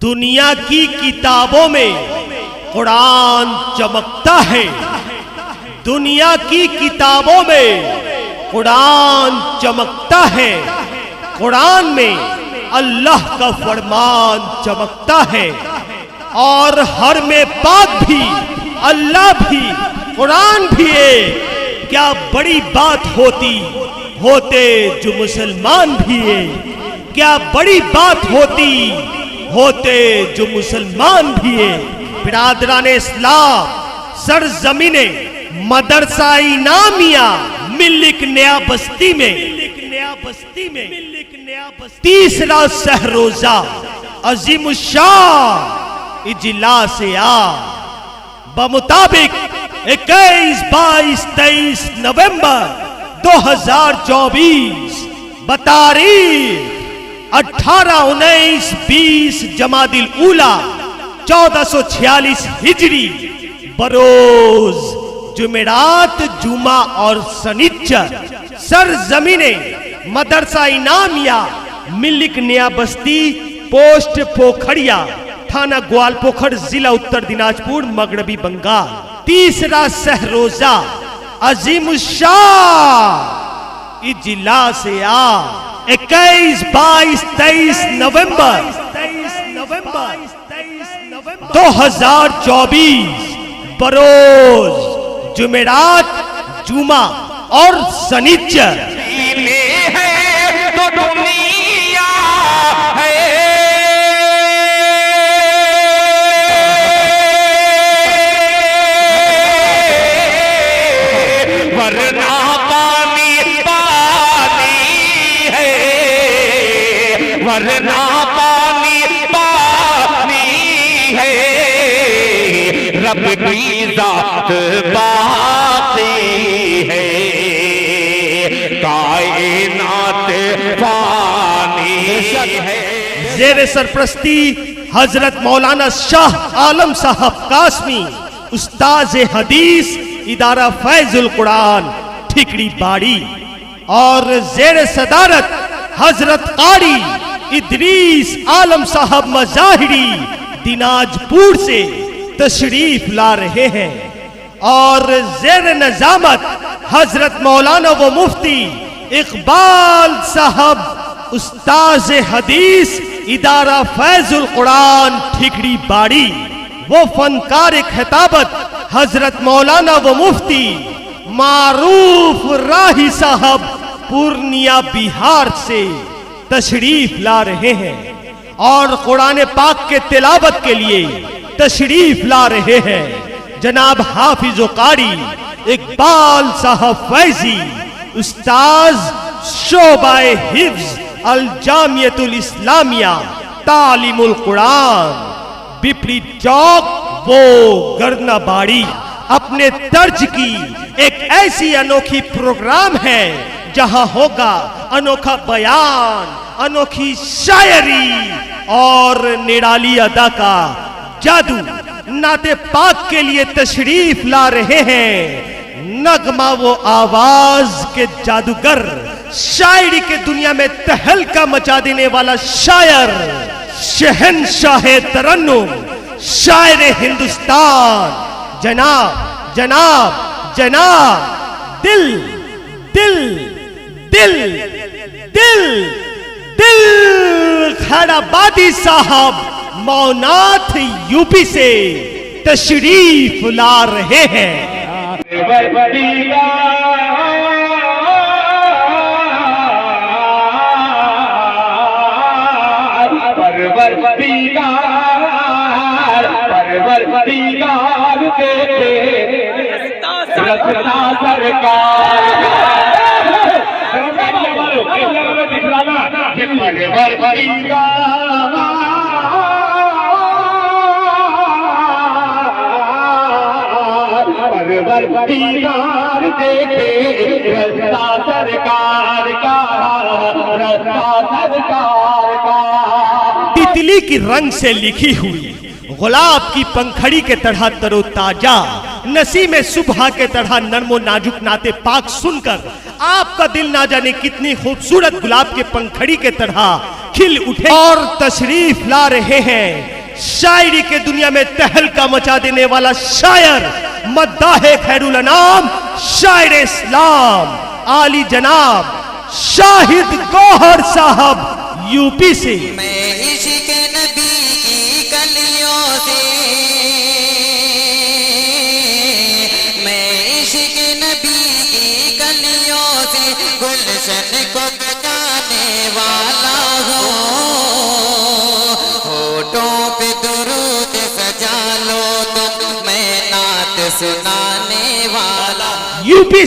दुनिया की किताबों में कुरान चमकता है। दुनिया की किताबों में कुरान चमकता है। कुरान में अल्लाह का फरमान चमकता है। और हर में पाक भी, अल्लाह भी, कुरान भी है। क्या बड़ी बात होते जो मुसलमान भी है। क्या बड़ी बात होते जो मुसलमान भी है। बिरादराने इस्लाम, सरजमीने मदरसा इनामिया मिल्क नया बस्ती में तीसरा सहरोजा अजीमुशान इजलास आ बमुताबिक 21, 22, 23 नवंबर 2024 बतारीख 18, 19, 20 जमादिल उला 1446 हिजरी बरोज जुमेरात, जुमा और सनिच्चर सरजमीने मदरसा इनामिया मिल्क नया बस्ती, पोस्ट पोखरिया, थाना ग्वालपोखर, जिला उत्तर दिनाजपुर, मगरबी बंगाल। तीसरा सहरोजा अजीमुशान इजलास आ 21, 22, 23 नवंबर 2024 बरोज जुमेरात, जुमा और सनिच्चर। वरना पानी पानी है, रब की जात बाती है, कायनात पानी है। जेर सरप्रस्ती हजरत मौलाना शाह आलम साहब कासमी, उस्ताज हदीस, इदारा फैजुल कुरान, ठिकड़ी बाड़ी। और जेर सदारत हजरत कारी इदरीस आलम साहब मजाहिरी दिनाजपुर से तशरीफ ला रहे हैं। और जेर नजामत हजरत मौलाना व मुफ्ती इकबाल साहब, उस्ताज हदीस, इदारा फैजुल कुरान, ठिकड़ी बाड़ी। वो फनकार खिताबत हजरत मौलाना व मुफ्ती मारूफ राही साहब पूर्णिया बिहार से तशरीफ ला रहे हैं। और कुरान पाक के तिलावत के लिए तशरीफ ला रहे हैं जनाब हाफिज कारी इकबाल साहब फैजी, उस्ताज शोबाए हिफ्ज अल जामियतुल इस्लामिया तालीमुल कुरान, बिपरी चौक, वो गरना बाड़ी। अपने तर्ज की एक ऐसी अनोखी प्रोग्राम है जहां होगा अनोखा बयान, अनोखी शायरी और निराली अदा का जादू। नाते पाक के लिए तशरीफ ला रहे हैं नगमा वो आवाज के जादूगर, शायरी के दुनिया में तहलका मचा देने वाला शायर, शहंशाह तरन्नुम, शायर हिंदुस्तान, जनाब जनाब जनाब दिल दिल दिल दिल दिल खैराबादी साहब मौनाथ यूपी से तशरीफ ला रहे हैं। तितली की रंग से लिखी हुई, गुलाब की पंखड़ी के तरह तरोताजा, नसीम सुबह के तरह नरमो नाजुक नाते पाक सुनकर आपका दिल ना जाने कितनी खूबसूरत गुलाब के पंखड़ी के तरह खिल उठे और तशरीफ ला रहे हैं शायरी के दुनिया में तहलका मचा देने वाला शायर मद्दाहे खैरुल अनाम शायर इस्लाम आली जनाब शाहिद गौहर साहब यूपी से। मैं इश्क नबी की कलियों से, मैं इश्क नबी की कलियों से गुलशन को बजाने वाला हूँ। होठों पे दुरूद सजा लो तुम, मैं नात सुनाने वाला। यूपी